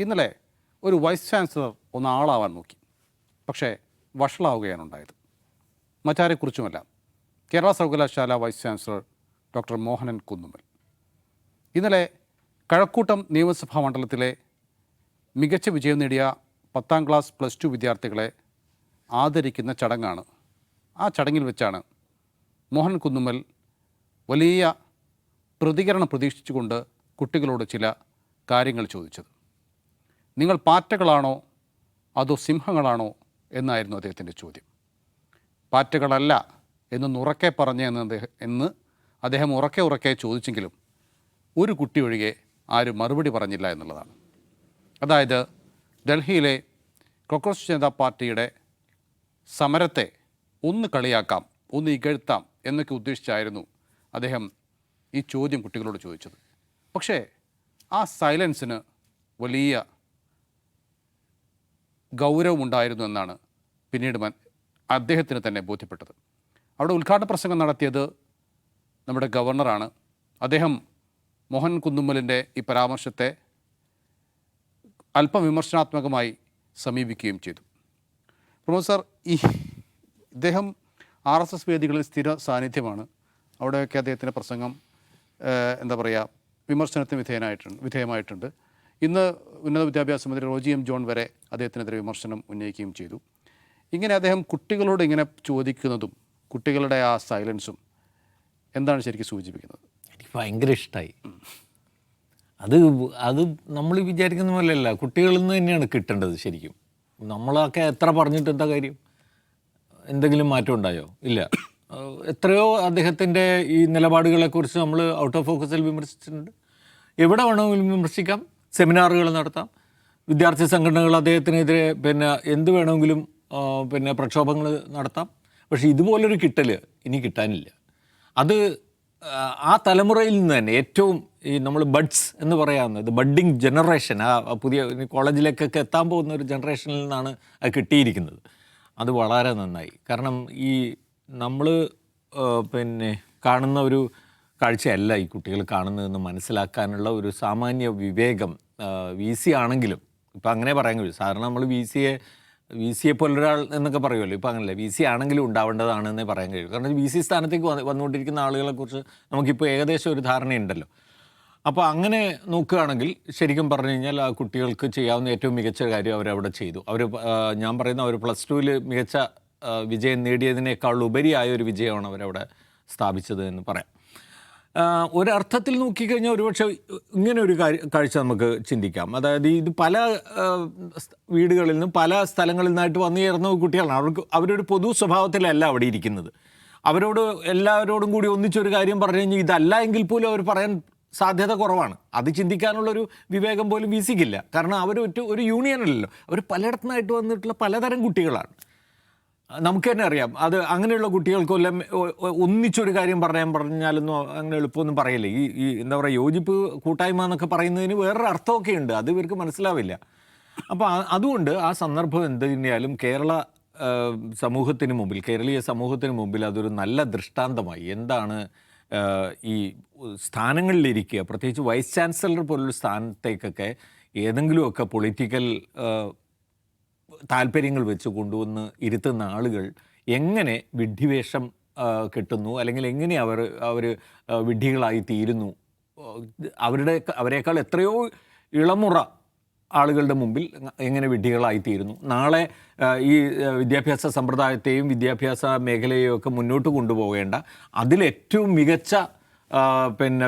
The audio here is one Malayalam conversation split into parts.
ഇന്നലെ ഒരു വൈസ് ചാൻസലർ ഒന്ന് ആളാവാൻ നോക്കി, പക്ഷേ വഷളാവുകയാണ് ഉണ്ടായത്. മറ്റാരെക്കുറിച്ചുമല്ല, കേരള സർവകലാശാല vice chancellor doctor Mohanan Kunnummal. ഇന്നലെ കഴക്കൂട്ടം നിയമസഭാ മണ്ഡലത്തിലെ മികച്ച വിജയം നേടിയ 10ാം ക്ലാസ് +2 വിദ്യാർത്ഥികളെ ആദരിക്കുന്ന ചടങ്ങാണ്. ആ ചടങ്ങിൽ വെച്ചാണ് മോഹൻ കുന്നുമ്മൽ വലിയ പ്രതികരണം പ്രതീക്ഷിച്ചുകൊണ്ട് കുട്ടികളോട് ചില കാര്യങ്ങൾ ചോദിച്ചത്. നിങ്ങൾ പാറ്റകളാണോ അതോ സിംഹങ്ങളാണോ എന്നായിരുന്നു അദ്ദേഹത്തിൻ്റെ ചോദ്യം. പാറ്റകളല്ല ഉറക്കെ എന്ന് അദ്ദേഹം ഉറക്കെ ചോദിച്ചെങ്കിലും ഒരു കുട്ടി ഒഴികെ ആരും മറുപടി പറഞ്ഞില്ല എന്നുള്ളതാണ്. അതായത് ഡൽഹിയിലെ കോക്രോച്ച് ജനതാ പാർട്ടിയുടെ സമരത്തെ ഒന്ന് കളിയാക്കാം, ഒന്ന് ഇകഴ്ത്താം എന്നൊക്കെ ഉദ്ദേശിച്ചായിരുന്നു അദ്ദേഹം ഈ ചോദ്യം കുട്ടികളോട് ചോദിച്ചത്. പക്ഷേ ആ സൈലൻസിന് വലിയ ഗൗരവമുണ്ടായിരുന്നു എന്നാണ് പിന്നീട് അദ്ദേഹത്തിന് തന്നെ ബോധ്യപ്പെട്ടത്. അവിടെ ഉദ്ഘാടന പ്രസംഗം നടത്തിയത് നമ്മുടെ ഗവർണറാണ്. അദ്ദേഹം മോഹൻ കുന്നുമ്മലിൻ്റെ ഈ പരാമർശത്തെ അല്പം വിമർശനാത്മകമായി സമീപിക്കുകയും ചെയ്തു. പ്രൊഫസർ, ഇദ്ദേഹം RSS വേദികളിൽ സ്ഥിര സാന്നിധ്യമാണ്. അവിടെയൊക്കെ അദ്ദേഹത്തിൻ്റെ പ്രസംഗം വിമർശനത്തിന് വിധേയമായിട്ടുണ്ട്. ഇന്ന് ഉന്നത വിദ്യാഭ്യാസ മന്ത്രി റോജി എം ജോൺ വരെ അദ്ദേഹത്തിനെതിരെ വിമർശനം ഉന്നയിക്കുകയും ചെയ്തു. ഇങ്ങനെ അദ്ദേഹം കുട്ടികളോട് ഇങ്ങനെ ചോദിക്കുന്നതും കുട്ടികളുടെ ആ സൈലൻസും എന്താണ് ശരിക്കും സൂചിപ്പിക്കുന്നത്? എനിക്ക് ഭയങ്കര ഇഷ്ടമായി. അത് നമ്മൾ വിചാരിക്കുന്ന പോലെയല്ല, കുട്ടികളിൽ നിന്ന് തന്നെയാണ് കിട്ടേണ്ടത്. ശരിക്കും നമ്മളൊക്കെ എത്ര പറഞ്ഞിട്ട് എന്താ കാര്യം? എന്തെങ്കിലും മാറ്റം ഉണ്ടായോ? ഇല്ല. എത്രയോ അദ്ദേഹത്തിൻ്റെ ഈ നിലപാടുകളെക്കുറിച്ച് നമ്മൾ ഔട്ട് ഓഫ് ഫോക്കസിൽ വിമർശിച്ചിട്ടുണ്ട്. എവിടെ വേണമെങ്കിലും വിമർശിക്കാം, സെമിനാറുകൾ നടത്താം, വിദ്യാർത്ഥി സംഘടനകൾ അദ്ദേഹത്തിനെതിരെ എന്ത് വേണമെങ്കിലും പ്രക്ഷോഭങ്ങൾ നടത്താം. പക്ഷേ ഇതുപോലൊരു കിട്ടൽ ഇനി കിട്ടാനില്ല. അത് ആ തലമുറയിൽ നിന്ന് തന്നെ ഏറ്റവും നമ്മൾ ബഡ്സ് എന്ന് പറയാവുന്നത് ബഡ്ഡിങ് ജനറേഷൻ, ആ പുതിയ കോളേജിലേക്കൊക്കെ എത്താൻ പോകുന്ന ഒരു ജനറേഷനിൽ നിന്നാണ് അത് കിട്ടിയിരിക്കുന്നത്. അത് വളരെ നന്നായി. കാരണം ഈ നമ്മൾ കാണുന്ന ഒരു കാഴ്ചയല്ല ഈ കുട്ടികൾ കാണുന്നതെന്ന് മനസ്സിലാക്കാനുള്ള ഒരു സാമാന്യ വിവേകം VC ആണെങ്കിലും, ഇപ്പം അങ്ങനെ പറയാൻ കഴിയും. സാധാരണ നമ്മൾ വി സിയെ പോലൊരാൾ എന്നൊക്കെ പറയുമല്ലോ, ഇപ്പം അങ്ങനെയല്ല, VC ആണെങ്കിലും ഉണ്ടാവേണ്ടതാണെന്നേ പറയാൻ കഴിയും. കാരണം VC സ്ഥാനത്തേക്ക് വന്നുകൊണ്ടിരിക്കുന്ന ആളുകളെക്കുറിച്ച് നമുക്കിപ്പോൾ ഏകദേശം ഒരു ധാരണയുണ്ടല്ലോ. അപ്പോൾ അങ്ങനെ നോക്കുകയാണെങ്കിൽ ശരിക്കും പറഞ്ഞു കഴിഞ്ഞാൽ ആ കുട്ടികൾക്ക് ചെയ്യാവുന്ന ഏറ്റവും മികച്ച കാര്യം അവരവിടെ ചെയ്തു. ഞാൻ പറയുന്ന അവർ +2 മികച്ച വിജയം നേടിയതിനേക്കാൾ ഉപരിയായ ഒരു വിജയമാണ് അവരവിടെ സ്ഥാപിച്ചത് എന്ന് പറയാം. ഒരർത്ഥത്തിൽ നോക്കിക്കഴിഞ്ഞാൽ ഒരുപക്ഷെ ഇങ്ങനെ ഒരു കാഴ്ച നമുക്ക് ചിന്തിക്കാം. അതായത് ഇത് പല വീടുകളിൽ നിന്നും പല സ്ഥലങ്ങളിൽ നിന്നായിട്ട് വന്നു ചേർന്ന കുട്ടികളാണ്. അവരൊരു പൊതു സ്വഭാവത്തിലല്ല അവിടെ ഇരിക്കുന്നത്. അവരോട് എല്ലാവരോടും കൂടി ഒന്നിച്ചൊരു കാര്യം പറഞ്ഞു കഴിഞ്ഞാൽ ഇതല്ല എങ്കിൽ പോലും അവർ പറയാൻ സാധ്യത കുറവാണ്. അത് ചിന്തിക്കാനുള്ളൊരു വിവേകം പോലും വീസിക്കില്ല. കാരണം ഒരു യൂണിയൻ അല്ലല്ലോ, അവർ പലയിടത്തുനിന്നായിട്ട് വന്നിട്ടുള്ള പലതരം കുട്ടികളാണ്. നമുക്ക് തന്നെ അറിയാം. അത് അങ്ങനെയുള്ള കുട്ടികൾക്കെല്ലാം ഒന്നിച്ചൊരു കാര്യം പറഞ്ഞാലൊന്നും അങ്ങനെ എളുപ്പമൊന്നും പറയില്ല. ഈ എന്താ പറയുക, യോജിപ്പ് കൂട്ടായ്മ എന്നൊക്കെ പറയുന്നതിന് വേറൊരു അർത്ഥമൊക്കെ ഉണ്ട്. അത് ഇവർക്ക് മനസ്സിലാവില്ല. അപ്പോൾ അതുകൊണ്ട് ആ സന്ദർഭം എന്ത് തന്നെയാലും കേരളീയ സമൂഹത്തിന് മുമ്പിൽ അതൊരു നല്ല ദൃഷ്ടാന്തമായി. എന്താണ് ഈ സ്ഥാനങ്ങളിലിരിക്കുക, പ്രത്യേകിച്ച് വൈസ് ചാൻസലർ പോലൊരു സ്ഥാനത്തേക്കൊക്കെ ഏതെങ്കിലുമൊക്കെ പൊളിറ്റിക്കൽ താല്പര്യങ്ങൾ വെച്ച് കൊണ്ടുവന്ന് ഇരുത്തുന്ന ആളുകൾ എങ്ങനെ വിഡ്ഢിവേഷം കെട്ടുന്നു, അല്ലെങ്കിൽ എങ്ങനെ അവർ വിഡ്ഢികളായി തീരുന്നു, അവരെക്കാൾ എത്രയോ ഇളമുറ ആളുകളുടെ മുമ്പിൽ എങ്ങനെ വിഡ്ഢികളായിത്തീരുന്നു. നാളെ ഈ വിദ്യാഭ്യാസ സമ്പ്രദായത്തെയും വിദ്യാഭ്യാസ മേഖലയെയും ഒക്കെ മുന്നോട്ട് കൊണ്ടുപോകേണ്ട, അതിലേറ്റവും മികച്ച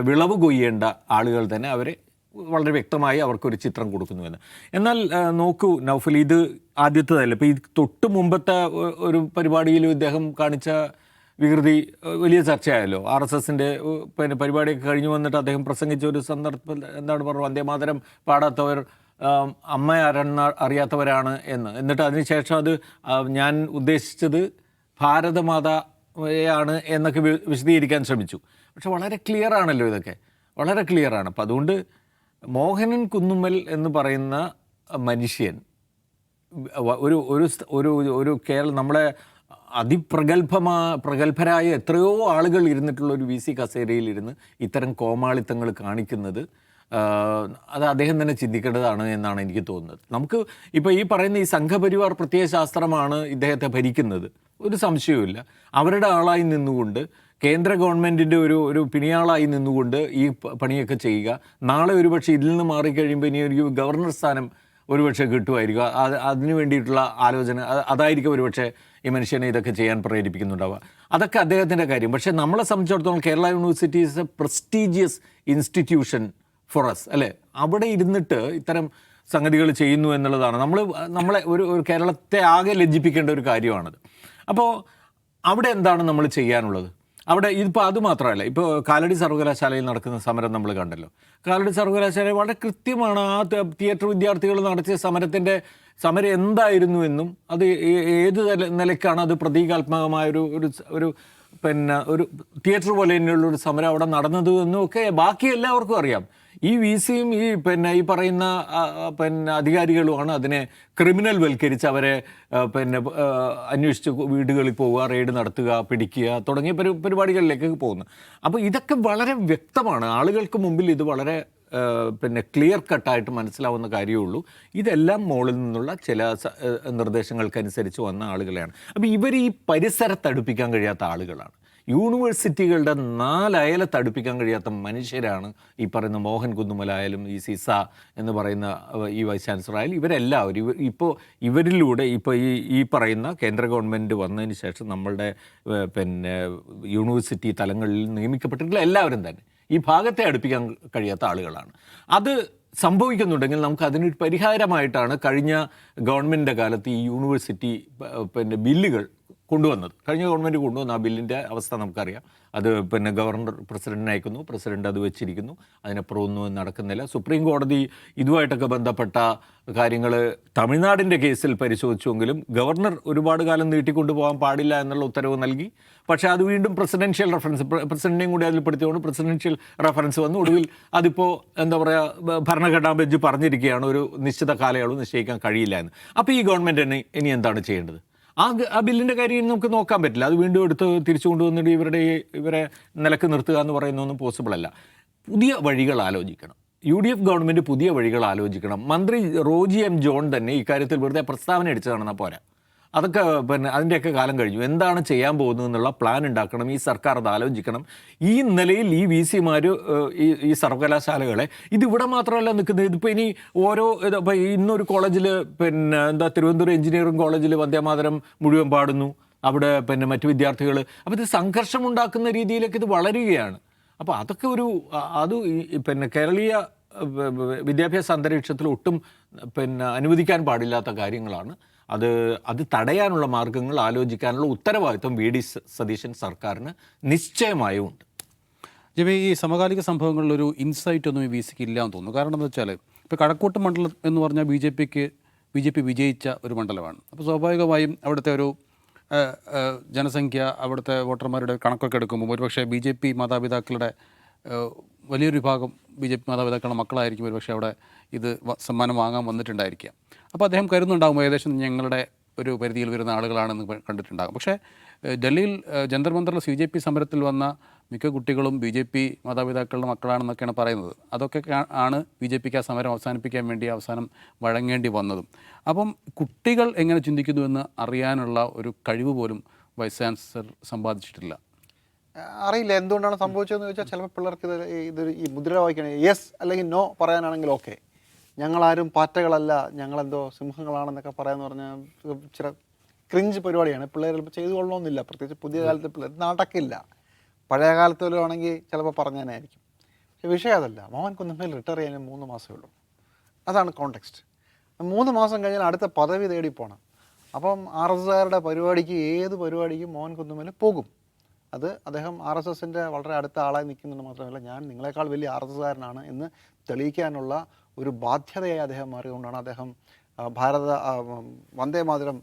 വിളവ് കൊയ്യേണ്ട ആളുകൾ തന്നെ അവരെ വളരെ വ്യക്തമായി അവർക്കൊരു ചിത്രം കൊടുക്കുന്നുവെന്ന്. എന്നാൽ നോക്കൂ നൗഫൽ, ഇത് ആദ്യത്തേതല്ല. ഇപ്പോൾ ഈ തൊട്ട് മുമ്പത്തെ ഒരു പരിപാടിയിൽ ഇദ്ദേഹം കാണിച്ച വികൃതി വലിയ ചർച്ചയായല്ലോ. RSSൻ്റെ പരിപാടിയൊക്കെ കഴിഞ്ഞു വന്നിട്ട് അദ്ദേഹം പ്രസംഗിച്ച ഒരു സന്ദർഭത്തിൽ എന്താണ് പറഞ്ഞു, വന്ദേമാതരം പാടാത്തവർ അമ്മ ആരെന്ന് അറിയാത്തവരാണ് എന്ന്. എന്നിട്ട് അതിനുശേഷം ഞാൻ ഉദ്ദേശിച്ചത് ഭാരതമാതയാണ് എന്നൊക്കെ വിശദീകരിക്കാൻ ശ്രമിച്ചു. പക്ഷെ വളരെ ക്ലിയർ ആണല്ലോ, ഇതൊക്കെ വളരെ ക്ലിയറാണ്. അപ്പം അതുകൊണ്ട് മോഹനൻ കുന്നുമ്മൽ എന്ന് പറയുന്ന മനുഷ്യൻ ഒരു നമ്മളെ പ്രഗത്ഭരായ എത്രയോ ആളുകൾ ഇരുന്നിട്ടുള്ള ഒരു VC കസേരയിൽ ഇരുന്ന് ഇത്തരം കോമാളിത്തങ്ങൾ കാണിക്കുന്നത് അത് അദ്ദേഹം തന്നെ ചിന്തിക്കേണ്ടതാണ് എന്നാണ് എനിക്ക് തോന്നുന്നത്. നമുക്ക് ഇപ്പോൾ ഈ പറയുന്ന ഈ സംഘപരിവാർ പ്രത്യയശാസ്ത്രമാണ് ഇദ്ദേഹത്തെ ഭരിക്കുന്നത്, ഒരു സംശയവുമില്ല. അവരുടെ ആളായി നിന്നുകൊണ്ട് കേന്ദ്ര ഗവൺമെൻറ്റിൻ്റെ ഒരു പിണിയാളായി നിന്നുകൊണ്ട് ഈ പണിയൊക്കെ ചെയ്യുക. നാളെ ഒരുപക്ഷെ ഇതിൽ നിന്ന് മാറിക്കഴിയുമ്പോൾ ഇനി ഒരു ഗവർണർ സ്ഥാനം ഒരുപക്ഷെ കിട്ടുമായിരിക്കും. അതിന് വേണ്ടിയിട്ടുള്ള ആലോചന അതായിരിക്കും ഒരുപക്ഷെ ഈ മനുഷ്യനെ ഇതൊക്കെ ചെയ്യാൻ പ്രേരിപ്പിക്കുന്നുണ്ടാവുക. അതൊക്കെ അദ്ദേഹത്തിൻ്റെ കാര്യം. പക്ഷേ നമ്മളെ സംബന്ധിച്ചിടത്തോളം Kerala university is a prestigious institution for us, അല്ലേ? അവിടെ ഇരുന്നിട്ട് ഇത്തരം സംഗതികൾ ചെയ്യുന്നു എന്നുള്ളതാണ് നമ്മളെ ഒരു കേരളത്തെ ആകെ ലജ്ജിപ്പിക്കേണ്ട ഒരു കാര്യമാണത്. അപ്പോൾ അവിടെ എന്താണ് നമ്മൾ ചെയ്യാനുള്ളത്? അവിടെ ഇതിപ്പോൾ അതുമാത്രമല്ല, ഇപ്പോൾ കാലടി സർവകലാശാലയിൽ നടക്കുന്ന സമരം നമ്മൾ കണ്ടല്ലോ. കാലടി സർവകലാശാല വളരെ കൃത്യമാണ് ആ തിയേറ്റർ വിദ്യാർത്ഥികൾ നടത്തിയ സമരം എന്തായിരുന്നു എന്നും അത് ഏത് നിലയ്ക്കാണ് അത് പ്രതീകാത്മകമായ ഒരു ഒരു തിയേറ്റർ പോലെ തന്നെയുള്ളൊരു സമരം അവിടെ നടന്നത് എന്നും ഒക്കെ ബാക്കി എല്ലാവർക്കും അറിയാം. ഈ വി സിയും ഈ പറയുന്ന അധികാരികളുമാണ് അതിനെ ക്രിമിനൽ വൽക്കരിച്ച് അവരെ അന്വേഷിച്ച് വീടുകളിൽ പോവുക, റെയ്ഡ് നടത്തുക, പിടിക്കുക തുടങ്ങിയ പരിപാടികളിലേക്ക് പോകുന്നു. അപ്പോൾ ഇതൊക്കെ വളരെ വ്യക്തമാണ്, ആളുകൾക്ക് മുമ്പിൽ ഇത് വളരെ ക്ലിയർ കട്ടായിട്ട് മനസ്സിലാവുന്ന കാര്യമുള്ളൂ. ഇതെല്ലാം മുകളിൽ നിന്നുള്ള ചില നിർദ്ദേശങ്ങൾക്കനുസരിച്ച് വന്ന ആളുകളെയാണ്. അപ്പോൾ ഇവർ ഈ പരിസരത്തടുപ്പിക്കാൻ കഴിയാത്ത ആളുകളാണ്. യൂണിവേഴ്സിറ്റികളുടെ 4 അയലത്ത് അടുപ്പിക്കാൻ കഴിയാത്ത മനുഷ്യരാണ് ഈ പറയുന്ന മോഹൻ കുന്നുമലായാലും ഈ സിസ എന്ന് പറയുന്ന ഈ വൈസ് ചാൻസലർ ആയാലും ഇവരെല്ലാവരും. ഇവരിലൂടെ ഇപ്പോൾ ഈ പറയുന്ന കേന്ദ്ര ഗവൺമെൻറ് വന്നതിന് ശേഷം നമ്മളുടെ യൂണിവേഴ്സിറ്റി തലങ്ങളിൽ നിയമിക്കപ്പെട്ടിട്ടുള്ള എല്ലാവരും തന്നെ ഈ ഭാഗത്തെ അടുപ്പിക്കാൻ കഴിയാത്ത ആളുകളാണ്. അത് സംഭവിക്കുന്നുണ്ടെങ്കിൽ നമുക്ക് അതിനൊരു പരിഹാരമായിട്ടാണ് കഴിഞ്ഞ ഗവൺമെൻറ്റിൻ്റെ കാലത്ത് ഈ യൂണിവേഴ്സിറ്റി ബില്ലുകൾ കൊണ്ടുവന്നത്. കഴിഞ്ഞ ഗവൺമെൻറ് കൊണ്ടുവന്ന ആ ബില്ലിൻ്റെ അവസ്ഥ നമുക്കറിയാം. അത് ഗവർണർ പ്രസിഡന്റിനെ അയക്കുന്നു, പ്രസിഡന്റ് അത് വെച്ചിരിക്കുന്നു, അതിനപ്പുറം ഒന്നും നടക്കുന്നില്ല. സുപ്രീം കോടതി ഇതുമായിട്ടൊക്കെ ബന്ധപ്പെട്ട കാര്യങ്ങൾ തമിഴ്നാടിൻ്റെ കേസിൽ പരിശോധിച്ചുവെങ്കിലും ഗവർണർ ഒരുപാട് കാലം നീട്ടിക്കൊണ്ടു പോകാൻ പാടില്ല എന്നുള്ള ഉത്തരവ് നൽകി. പക്ഷേ അത് വീണ്ടും പ്രസിഡൻഷ്യൽ റെഫറൻസ്, പ്രസിഡന്റിനെയും കൂടി അതിൽ പെടുത്തിക്കൊണ്ട് പ്രസിഡൻഷ്യൽ റെഫറൻസ് വന്നു. ഒടുവിൽ അതിപ്പോൾ എന്താ പറയുക, ഭരണഘടനാ ബെഞ്ച് പറഞ്ഞിരിക്കുകയാണ് ഒരു നിശ്ചിത കാലയളവ് നിശ്ചയിക്കാൻ കഴിയില്ല എന്ന്. അപ്പോൾ ഈ ഗവൺമെൻറ് ഇനി എന്താണ് ചെയ്യേണ്ടത്? ആ ബില്ലിൻ്റെ കാര്യം നമുക്ക് നോക്കാൻ പറ്റില്ല. അത് വീണ്ടും എടുത്ത് തിരിച്ചു കൊണ്ടുവന്നിട്ട് ഇവരെ നിലക്ക് നിർത്തുക എന്ന് പറയുന്നതൊന്നും പോസിബിൾ അല്ല. പുതിയ വഴികൾ ആലോചിക്കണം. UDF ഗവൺമെൻറ് പുതിയ വഴികൾ ആലോചിക്കണം. മന്ത്രി റോജി എം ജോൺ തന്നെ ഇക്കാര്യത്തിൽ വെറുതെ പ്രസ്താവന അടിച്ചതാണെന്നാൽ പോരാ. അതൊക്കെ അതിൻ്റെയൊക്കെ കാലം കഴിഞ്ഞു. എന്താണ് ചെയ്യാൻ പോകുന്നത് എന്നുള്ള പ്ലാൻ ഉണ്ടാക്കണം. ഈ സർക്കാർ അത് ആലോചിക്കണം. ഈ നിലയിൽ ഈ വി സിമാർ ഈ സർവകലാശാലകളെ ഇതിവിടെ മാത്രമല്ല നിൽക്കുന്നത്. ഇതിപ്പോൾ ഇനി ഇപ്പോൾ ഇന്നൊരു കോളേജിൽ തിരുവനന്തപുരം എഞ്ചിനീയറിംഗ് കോളേജിൽ വന്ദേമാതരം മുഴുവൻ പാടുന്നു. അവിടെ മറ്റു വിദ്യാർത്ഥികൾ, അപ്പോൾ ഇത് സംഘർഷമുണ്ടാക്കുന്ന രീതിയിലേക്ക് ഇത് വളരുകയാണ്. അപ്പോൾ അതൊക്കെ അത് കേരളീയ വിദ്യാഭ്യാസ അന്തരീക്ഷത്തിൽ ഒട്ടും അനുവദിക്കാൻ പാടില്ലാത്ത കാര്യങ്ങളാണ്. അത് തടയാനുള്ള മാർഗങ്ങൾ ആലോചിക്കാനുള്ള ഉത്തരവാദിത്വം VD സതീശൻ സർക്കാരിന് നിശ്ചയമായും ഉണ്ട്. ജമി, ഈ സമകാലിക സംഭവങ്ങളിലൊരു ഇൻസൈറ്റ് ഒന്നും ഈ വി സിക്ക് ഇല്ലാന്ന് തോന്നുന്നു. കാരണം എന്താ വെച്ചാൽ ഇപ്പോൾ കഴക്കൂട്ടം മണ്ഡലം എന്ന് പറഞ്ഞാൽ ബി ജെ പി വിജയിച്ച ഒരു മണ്ഡലമാണ്. അപ്പോൾ സ്വാഭാവികമായും അവിടുത്തെ ഒരു ജനസംഖ്യ, അവിടുത്തെ വോട്ടർമാരുടെ കണക്കൊക്കെ എടുക്കുമ്പോൾ ഒരുപക്ഷെ BJP മാതാപിതാക്കളുടെ വലിയൊരു വിഭാഗം BJP മാതാപിതാക്കളുടെ മക്കളായിരിക്കും ഒരുപക്ഷെ അവിടെ ഇത് സമ്മാനം വാങ്ങാൻ വന്നിട്ടുണ്ടായിരിക്കുക. അപ്പോൾ അദ്ദേഹം കരുതുന്നുണ്ടാകും ഏകദേശം ഞങ്ങളുടെ ഒരു പരിധിയിൽ വരുന്ന ആളുകളാണെന്ന് കണ്ടിട്ടുണ്ടാകും. പക്ഷേ ഡൽഹിയിൽ ജന്തർ മന്ദറിൽ CJP സമരത്തിൽ വന്ന മിക്ക കുട്ടികളും BJP മാതാപിതാക്കളുടെ മക്കളാണെന്നൊക്കെയാണ് പറയുന്നത്. അതൊക്കെ ആണ് BJPക്ക് ആ സമരം അവസാനിപ്പിക്കാൻ വേണ്ടി അവസാനം വഴങ്ങേണ്ടി വന്നതും. അപ്പം കുട്ടികൾ എങ്ങനെ ചിന്തിക്കുന്നുവെന്ന് അറിയാനുള്ള ഒരു കഴിവ് പോലും വൈസ് ചാൻസലർ സമ്പാദിച്ചിട്ടില്ല. അറിയില്ല എന്തുകൊണ്ടാണ് സംഭവിച്ചതെന്ന് ചോദിച്ചാൽ ചിലപ്പോൾ പിള്ളേർക്ക് ഇതൊരു ഈ മുദ്ര വായിക്കണേ യെസ് അല്ലെങ്കിൽ നോ പറയാനാണെങ്കിൽ ഓക്കെ, ഞങ്ങളാരും പാറ്റകളല്ല, ഞങ്ങളെന്തോ സിംഹങ്ങളാണെന്നൊക്കെ പറയാമെന്ന് പറഞ്ഞാൽ ചില ക്രിഞ്ച് പരിപാടിയാണ്. പിള്ളേർ ചിലപ്പോൾ ചെയ്തു കൊള്ളണമെന്നില്ല. പ്രത്യേകിച്ച് പുതിയ കാലത്തെ പിള്ളേർ നടക്കില്ല. പഴയ കാലത്ത് വല്ലതും ആണെങ്കിൽ ചിലപ്പോൾ പറഞ്ഞാനായിരിക്കും. പക്ഷേ വിഷയം അതല്ല. മോഹൻ കുന്നുമ്മേൽ റിട്ടയർ ചെയ്യാൻ 3 മാസമേ ഉള്ളൂ. അതാണ് കോണ്ടെക്സ്റ്റ്. 3 മാസം കഴിഞ്ഞാൽ അടുത്ത പദവി തേടി പോകണം. അപ്പം RSSകാരുടെ പരിപാടിക്ക് ഏത് പരിപാടിക്കും മോഹൻ കുന്നുമ്മേൽ പോകും. അത് അദ്ദേഹം RSSൻ്റെ വളരെ അടുത്ത ആളായി നിൽക്കുന്നുണ്ട്. മാത്രമല്ല ഞാൻ നിങ്ങളെക്കാൾ വലിയ RSSകാരനാണ് എന്ന് തെളിയിക്കാനുള്ള ഒരു ബാധ്യതയായി അദ്ദേഹം മാറിയതുകൊണ്ടാണ് അദ്ദേഹം വന്ദേമാതരം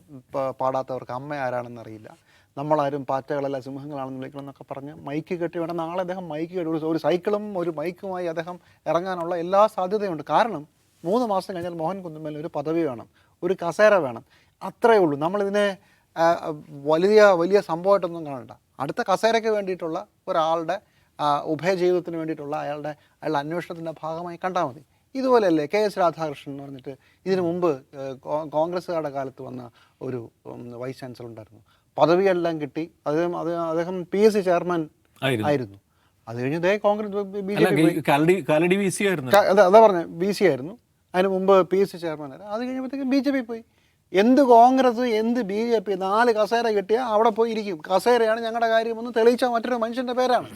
പാടാത്തവർക്ക് അമ്മ ആരാണെന്നറിയില്ല, നമ്മളാരും പാറ്റകളല്ല സിംഹങ്ങളാണെന്ന് വിളിക്കണമെന്നൊക്കെ പറഞ്ഞ് മൈക്ക് കെട്ടി വേണം. നാളെ അദ്ദേഹം മൈക്ക് കെട്ടി ഒരു സൈക്കിളും ഒരു മൈക്കുമായി അദ്ദേഹം ഇറങ്ങാനുള്ള എല്ലാ സാധ്യതയുണ്ട്. കാരണം 3 മാസം കഴിഞ്ഞാൽ മോഹൻ കുന്നുമ്മേൽ ഒരു പദവി വേണം, ഒരു കസേര വേണം. അത്രയേ ഉള്ളൂ. നമ്മളിതിനെ വലിയ സംഭവമായിട്ടൊന്നും കാണണ്ട. അടുത്ത കസേരയ്ക്ക് വേണ്ടിയിട്ടുള്ള ഒരാളുടെ ഉഭയജീവിതത്തിന് വേണ്ടിയിട്ടുള്ള അയാളുടെ അന്വേഷണത്തിൻ്റെ ഭാഗമായി കണ്ടാൽ മതി. ഇതുപോലെയല്ലേ KS രാധാകൃഷ്ണൻ എന്ന് പറഞ്ഞിട്ട് ഇതിനു മുമ്പ് കോൺഗ്രസ്സുകാരുടെ കാലത്ത് വന്ന ഒരു വൈസ് ചാൻസലർ ഉണ്ടായിരുന്നു. പദവിയെല്ലാം കിട്ടി. അദ്ദേഹം PSC ചെയർമാൻ ആയിരുന്നു. അത് കഴിഞ്ഞ് കോൺഗ്രസ് അതാ പറഞ്ഞ BC ആയിരുന്നു. അതിന് മുമ്പ് PSC ചെയർമാൻ ആയിരുന്നു. അത് കഴിഞ്ഞപ്പോഴത്തേക്കും BJP പോയി. എന്ത് കോൺഗ്രസ് എന്ത് BJP 4 കസേര കിട്ടിയാൽ അവിടെ പോയി ഇരിക്കും. കസേരയാണ് ഞങ്ങളുടെ കാര്യമെന്ന് തെളിയിച്ച മറ്റൊരു മനുഷ്യൻ്റെ പേരാണ്.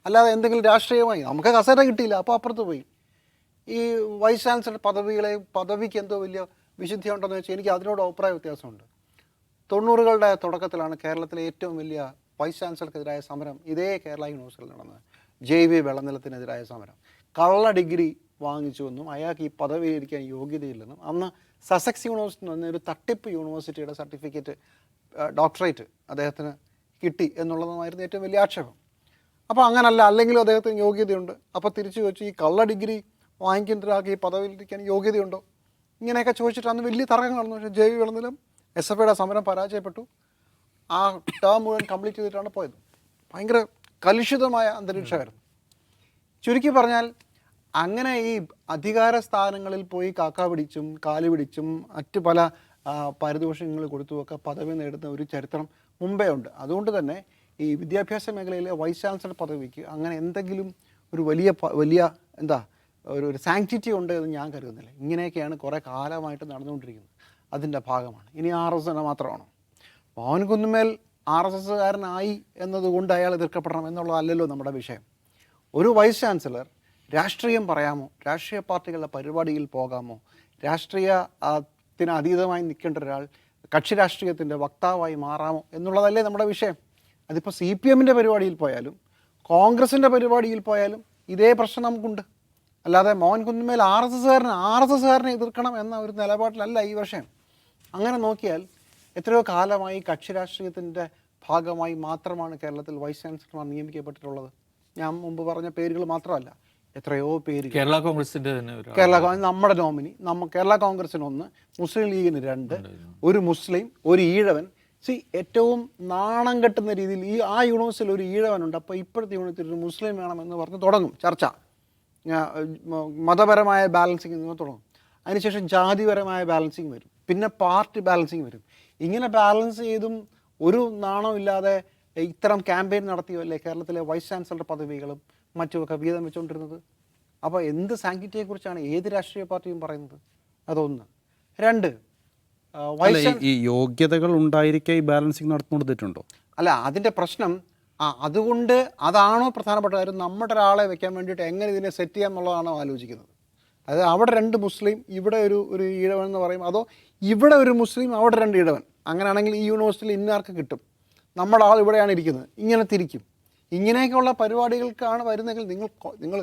അല്ലാതെ എന്തെങ്കിലും രാഷ്ട്രീയമായി നമുക്ക് കസേര കിട്ടിയില്ല, അപ്പോൾ അപ്പുറത്ത് പോയി. ഈ വൈസ് ചാൻസലർ പദവിക്ക് എന്തോ വലിയ വിശുദ്ധി ഉണ്ടെന്ന് വെച്ചാൽ എനിക്ക് അതിനോട് അഭിപ്രായ വ്യത്യാസമുണ്ട്. 90കളുടെ തുടക്കത്തിലാണ് കേരളത്തിലെ ഏറ്റവും വലിയ വൈസ് ചാൻസലർക്കെതിരായ സമരം ഇതേ കേരള യൂണിവേഴ്സിറ്റിയിൽ നടന്നത്. JV വെള്ളനിലത്തിനെതിരായ സമരം. കള്ള ഡിഗ്രി വാങ്ങിച്ചുവെന്നും അയാൾക്ക് ഈ പദവിയിലിരിക്കാൻ യോഗ്യതയില്ലെന്നും അന്ന് സസെക്സ് യൂണിവേഴ്സിറ്റി എന്ന് പറഞ്ഞ ഒരു തട്ടിപ്പ് യൂണിവേഴ്സിറ്റിയുടെ സർട്ടിഫിക്കറ്റ് ഡോക്ടറേറ്റ് അദ്ദേഹത്തിന് കിട്ടി എന്നുള്ളതുമായിരുന്നു ഏറ്റവും വലിയ ആക്ഷേപം. അപ്പോൾ അങ്ങനല്ല, അല്ലെങ്കിലും അദ്ദേഹത്തിന് യോഗ്യതയുണ്ട്. അപ്പോൾ തിരിച്ചു വെച്ച് ഈ കള്ള ഡിഗ്രി വാങ്ങിക്കേണ്ട ഒരാൾക്ക് ഈ പദവിയിലിരിക്കാൻ യോഗ്യതയുണ്ടോ ഇങ്ങനെയൊക്കെ ചോദിച്ചിട്ട് അന്ന് വലിയ തർക്കം നടന്നു. പക്ഷേ JV വെള്ളനിലം SFIയുടെ സമരം പരാജയപ്പെട്ടു. ആ ടേം മുഴുവൻ കംപ്ലീറ്റ് ചെയ്തിട്ടാണ് പോയത്. ഭയങ്കര കലുഷിതമായ അന്തരീക്ഷമായിരുന്നു. ചുരുക്കി പറഞ്ഞാൽ അങ്ങനെ ഈ അധികാര സ്ഥാനങ്ങളിൽ പോയി കാക്ക പിടിച്ചും കാല് പിടിച്ചും മറ്റ് പല പാരിതോഷികങ്ങൾ കൊടുത്തുമൊക്കെ പദവി നേടുന്ന ഒരു ചരിത്രം മുമ്പേ ഉണ്ട്. അതുകൊണ്ട് തന്നെ ഈ വിദ്യാഭ്യാസ മേഖലയിലെ വൈസ് ചാൻസലർ പദവിക്ക് അങ്ങനെ എന്തെങ്കിലും ഒരു വലിയ എന്താ ഒരു സാങ്ക്ടിറ്റി ഉണ്ട് എന്ന് ഞാൻ കരുതുന്നില്ല. ഇങ്ങനെയൊക്കെയാണ് കുറേ കാലമായിട്ട് നടന്നുകൊണ്ടിരിക്കുന്നത്. അതിൻ്റെ ഭാഗമാണ്. ഇനി RSS മാത്രമാണോ? മോഹൻ കുന്നുമേൽ RSSകാരനായി എന്നതുകൊണ്ട് അയാൾ എതിർക്കപ്പെടണം എന്നുള്ളതല്ലല്ലോ നമ്മുടെ വിഷയം. ഒരു വൈസ് ചാൻസലർ രാഷ്ട്രീയം പറയാമോ, രാഷ്ട്രീയ പാർട്ടികളുടെ പരിപാടിയിൽ പോകാമോ, രാഷ്ട്രീയത്തിന് അതീതമായി നിൽക്കേണ്ട ഒരാൾ കക്ഷി രാഷ്ട്രീയത്തിൻ്റെ വക്താവായി മാറാമോ എന്നുള്ളതല്ലേ നമ്മുടെ വിഷയം. അതിപ്പോൾ CPMൻ്റെ പരിപാടിയിൽ പോയാലും കോൺഗ്രസിൻ്റെ പരിപാടിയിൽ പോയാലും ഇതേ പ്രശ്നം നമുക്കുണ്ട്. അല്ലാതെ മോഹൻ കുന്നുമേൽ RSSകാരനെ എതിർക്കണം എന്ന ഒരു നിലപാടിലല്ല ഈ വിഷയം. അങ്ങനെ നോക്കിയാൽ എത്രയോ കാലമായി കക്ഷി രാഷ്ട്രീയത്തിൻ്റെ ഭാഗമായി മാത്രമാണ് കേരളത്തിൽ വൈസ് ചാൻസലർമാർ നിയമിക്കപ്പെട്ടിട്ടുള്ളത്. ഞാൻ മുമ്പ് പറഞ്ഞ പേരുകൾ മാത്രമല്ല, എത്രയോ പേര് കേരള കോൺഗ്രസിൻ്റെ തന്നെ നമ്മുടെ നോമിനി കേരള കോൺഗ്രസിന് 1, മുസ്ലിം ലീഗിന് 2, ഒരു മുസ്ലിം, ഒരു ഈഴവൻ. ഏറ്റവും നാണം കെട്ടുന്ന രീതിയിൽ ആ യൂണിവേഴ്സിറ്റിയിൽ ഒരു ഈഴവനുണ്ട്. അപ്പോൾ ഇപ്പോഴത്തെ യൂണിവേഴ്സിറ്റിയിൽ ഒരു മുസ്ലിം വേണമെന്ന് പറഞ്ഞ് തുടങ്ങും ചർച്ച. മതപരമായ ബാലൻസിങ് എന്ന് തുടങ്ങും. അതിനുശേഷം ജാതിപരമായ ബാലൻസിങ് വരും. പിന്നെ പാർട്ടി ബാലൻസിങ് വരും. ഇങ്ങനെ ബാലൻസ് ചെയ്തും ഒരു നാണമില്ലാതെ ഇത്തരം ക്യാമ്പയിൻ നടത്തിയല്ലേ കേരളത്തിലെ വൈസ് ചാൻസലർ പദവികളും മറ്റുമൊക്കെ വീതം വെച്ചുകൊണ്ടിരുന്നത്. അപ്പോൾ എന്ത് സാങ്ക്ടിറ്റിയെക്കുറിച്ചാണ് ഏത് രാഷ്ട്രീയ പാർട്ടിയും പറയുന്നത്? അതൊന്ന്. 2, ഈ യോഗ്യതകൾ ഉണ്ടായിരിക്കെ ഈ ബാലൻസിങ് നടത്തുന്നുണ്ടോ? അല്ല, അതിൻ്റെ പ്രശ്നം അതുകൊണ്ട് അതാണോ പ്രധാനപ്പെട്ട കാര്യം? നമ്മുടെ ഒരാളെ വെക്കാൻ വേണ്ടിയിട്ട് എങ്ങനെ ഇതിനെ സെറ്റ് ചെയ്യാം എന്നുള്ളതാണോ ആലോചിക്കുന്നത്? അതായത് അവിടെ 2 മുസ്ലിം, ഇവിടെ ഒരു ഈഴവൻ എന്ന് പറയും, അതോ ഇവിടെ ഒരു മുസ്ലിം അവിടെ 2 ഈഴവൻ? അങ്ങനെയാണെങ്കിൽ ഈ യൂണിവേഴ്സിറ്റിയിൽ ഇന്നാർക്ക് കിട്ടും, നമ്മുടെ ആൾ ഇവിടെയാണ് ഇരിക്കുന്നത്, ഇങ്ങനെ തിരിക്കും. ഇങ്ങനെയൊക്കെയുള്ള പരിപാടികൾക്കാണ് വരുന്നതെങ്കിൽ നിങ്ങൾ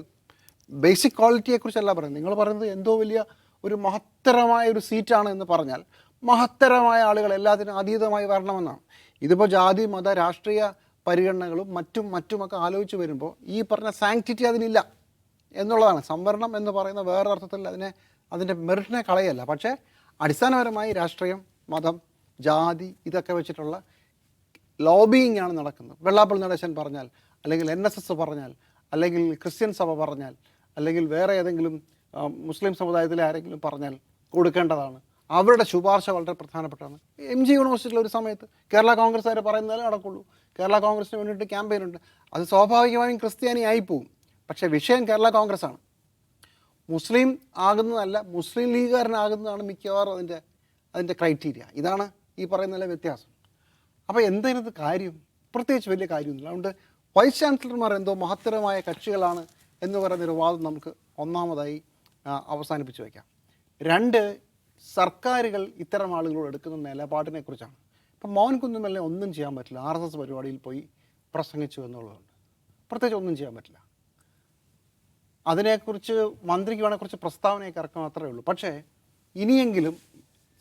ബേസിക് ക്വാളിറ്റിയെക്കുറിച്ചല്ല പറയുന്നത്. നിങ്ങൾ പറയുന്നത് എന്തോ വലിയ ഒരു മഹത്തരമായ ഒരു സീറ്റാണ് എന്ന് പറഞ്ഞാൽ മഹത്തരമായ ആളുകൾ എല്ലാത്തിനും അതീതമായി വരണമെന്നാണ്. ഇതിപ്പോൾ ജാതി മത രാഷ്ട്രീയ പരിഗണനകളും മറ്റുമൊക്കെ ആലോചിച്ച് വരുമ്പോൾ ഈ പറഞ്ഞ സാങ്ക്ടിറ്റി അതിനില്ല എന്നുള്ളതാണ്. സംവരണം എന്ന് പറയുന്ന വേറൊരർത്ഥത്തിൽ അതിൻ്റെ മെറിറ്റിനെ കളയല്ല. പക്ഷേ അടിസ്ഥാനപരമായി രാഷ്ട്രീയം, മതം, ജാതി ഇതൊക്കെ വെച്ചിട്ടുള്ള ലോബിയിങ് ആണ് നടക്കുന്നത്. വെള്ളാപ്പള്ളി നടേശൻ പറഞ്ഞാൽ, അല്ലെങ്കിൽ NSS പറഞ്ഞാൽ, അല്ലെങ്കിൽ ക്രിസ്ത്യൻ സഭ പറഞ്ഞാൽ, അല്ലെങ്കിൽ വേറെ ഏതെങ്കിലും മുസ്ലിം സമുദായത്തിലെ ആരെങ്കിലും പറഞ്ഞാൽ കൊടുക്കേണ്ടതാണ്. അവരുടെ ശുപാർശ വളരെ പ്രധാനപ്പെട്ടതാണ്. MG യൂണിവേഴ്സിറ്റിയിൽ ഒരു സമയത്ത് കേരള കോൺഗ്രസ്സുകാർ പറയുന്നതേ നടക്കുള്ളൂ. കേരള കോൺഗ്രസിന് വേണ്ടിയിട്ട് ക്യാമ്പയിൻ ഉണ്ട്. അത് സ്വാഭാവികമായും ക്രിസ്ത്യാനി ആയിപ്പോവും. പക്ഷേ വിഷയം കേരള കോൺഗ്രസ്സാണ്. മുസ്ലിം ആകുന്നതല്ല, മുസ്ലിം ലീഗുകാരനാകുന്നതാണ് മിക്കവാറും അതിൻ്റെ ക്രൈറ്റീരിയ. ഇതാണ് ഈ പറയുന്നതിലെ വ്യത്യാസം. അപ്പോൾ എന്തതിനകത്ത് കാര്യം? പ്രത്യേകിച്ച് വലിയ കാര്യമൊന്നുമില്ല. അതുകൊണ്ട് വൈസ് ചാൻസലർമാർ എന്തോ മഹത്തരമായ കക്ഷികളാണ് എന്ന് പറയുന്നൊരു വാദം നമുക്ക് ഒന്നാമതായി അവസാനിപ്പിച്ച് വയ്ക്കാം. 2, സർക്കാരുകൾ ഇത്തരം ആളുകളോട് എടുക്കുന്ന നിലപാടിനെ കുറിച്ചാണ്. ഇപ്പം മോഹൻ കുന്നുമലിനെ ഒന്നും ചെയ്യാൻ പറ്റില്ല. RSS പരിപാടിയിൽ പോയി പ്രസംഗിച്ചു എന്നുള്ളതുകൊണ്ട് പ്രത്യേകിച്ച് ഒന്നും ചെയ്യാൻ പറ്റില്ല. അതിനെക്കുറിച്ച് മന്ത്രിക്ക് വേണേൽ കുറച്ച് പ്രസ്താവനയൊക്കെ ഇറക്കാൻ മാത്രമേ ഉള്ളൂ. പക്ഷേ ഇനിയെങ്കിലും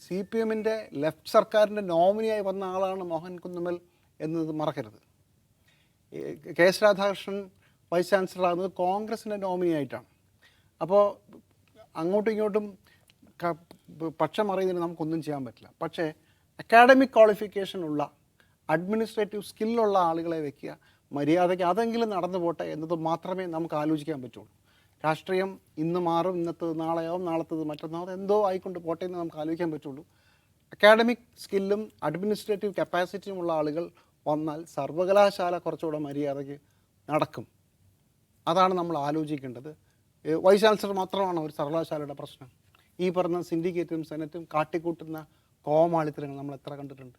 CPMൻ്റെ ലെഫ്റ്റ് സർക്കാരിൻ്റെ നോമിനിയായി വന്ന ആളാണ് മോഹൻ കുന്നുമൽ എന്നത് മറക്കരുത്. KS രാധാകൃഷ്ണൻ വൈസ് ചാൻസലർ ആകുന്നത് കോൺഗ്രസിൻ്റെ നോമിനിയായിട്ടാണ്. അപ്പോൾ അങ്ങോട്ടും ഇങ്ങോട്ടും പക്ഷം അറിയുന്നതിന് നമുക്കൊന്നും ചെയ്യാൻ പറ്റില്ല. പക്ഷേ അക്കാഡമിക് ക്വാളിഫിക്കേഷൻ ഉള്ള, അഡ്മിനിസ്ട്രേറ്റീവ് സ്കില്ലുള്ള ആളുകളെ വയ്ക്കുക, മര്യാദയ്ക്ക് അതെങ്കിലും നടന്നു പോട്ടെ എന്നത് മാത്രമേ നമുക്ക് ആലോചിക്കാൻ പറ്റുള്ളൂ. രാഷ്ട്രീയം ഇന്ന് മാറും, ഇന്നത്തത് നാളെയാവും, നാളത്തത് മറ്റന്നാൾ എന്തോ ആയിക്കൊണ്ട് പോട്ടെ എന്ന് നമുക്ക് ആലോചിക്കാൻ പറ്റുള്ളൂ. അക്കാഡമിക് സ്കില്ലും അഡ്മിനിസ്ട്രേറ്റീവ് കപ്പാസിറ്റിയുമുള്ള ആളുകൾ വന്നാൽ സർവകലാശാല കുറച്ചുകൂടെ മര്യാദയ്ക്ക് നടക്കും. അതാണ് നമ്മൾ ആലോചിക്കേണ്ടത്. വൈസ് ചാൻസലർ മാത്രമാണ് ഒരു സർവകലാശാലയുടെ പ്രശ്നം. ഈ പറഞ്ഞ സിൻഡിക്കേറ്റും സെനറ്റും കാട്ടിക്കൂട്ടുന്ന കോമാളിത്തരങ്ങൾ നമ്മൾ എത്ര കണ്ടിട്ടുണ്ട്.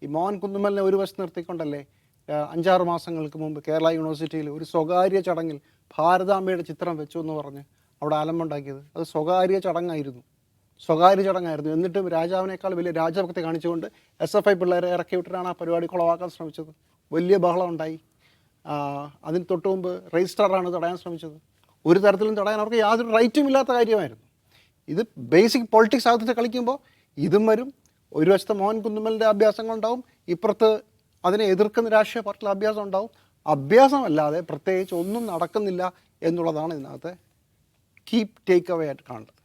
ഈ മോഹൻ കുന്നുമ്മലിനെ ഒരു വശത്ത് നിർത്തിക്കൊണ്ടല്ലേ 5-6 മാസങ്ങൾക്ക് മുമ്പ് കേരള യൂണിവേഴ്സിറ്റിയിൽ ഒരു സ്വകാര്യ ചടങ്ങിൽ ഭാരതാംബയുടെ ചിത്രം വെച്ചു എന്ന് പറഞ്ഞ് അവിടെ അലമ്പുണ്ടാക്കിയത്. അത് സ്വകാര്യ ചടങ്ങായിരുന്നു. എന്നിട്ടും രാജാവിനേക്കാൾ വലിയ രാജഭക്തി കാണിച്ചുകൊണ്ട് SFI പിള്ളേരെ ഇറക്കി വിട്ടിട്ടാണ് ആ പരിപാടി കുളവാക്കാൻ ശ്രമിച്ചത്. വലിയ ബഹളം ഉണ്ടായി. അതിന് തൊട്ട് മുമ്പ് രജിസ്ട്രാറാണ് തടയാൻ ശ്രമിച്ചത്. ഒരു തരത്തിലും തടയാൻ അവർക്ക് യാതൊരു റൈറ്റും ഇല്ലാത്ത കാര്യമായിരുന്നു. ഇത് ബേസിക് പൊളിറ്റിക്സ് അകത്ത് കളിക്കുമ്പോൾ ഇതും വരും. ഒരു വശത്ത് മോഹൻ കുന്നുമ്മലിൻ്റെ അഭ്യാസങ്ങളുണ്ടാവും, ഇപ്പുറത്ത് അതിനെ എതിർക്കുന്ന രാഷ്ട്രീയ പാർട്ടിയിലെ അഭ്യാസം ഉണ്ടാവും. അഭ്യാസമല്ലാതെ പ്രത്യേകിച്ച് ഒന്നും നടക്കുന്നില്ല എന്നുള്ളതാണ് ഇതിനകത്ത് ടേക്ക് അവേ ആയിട്ട് കാണുന്നത്.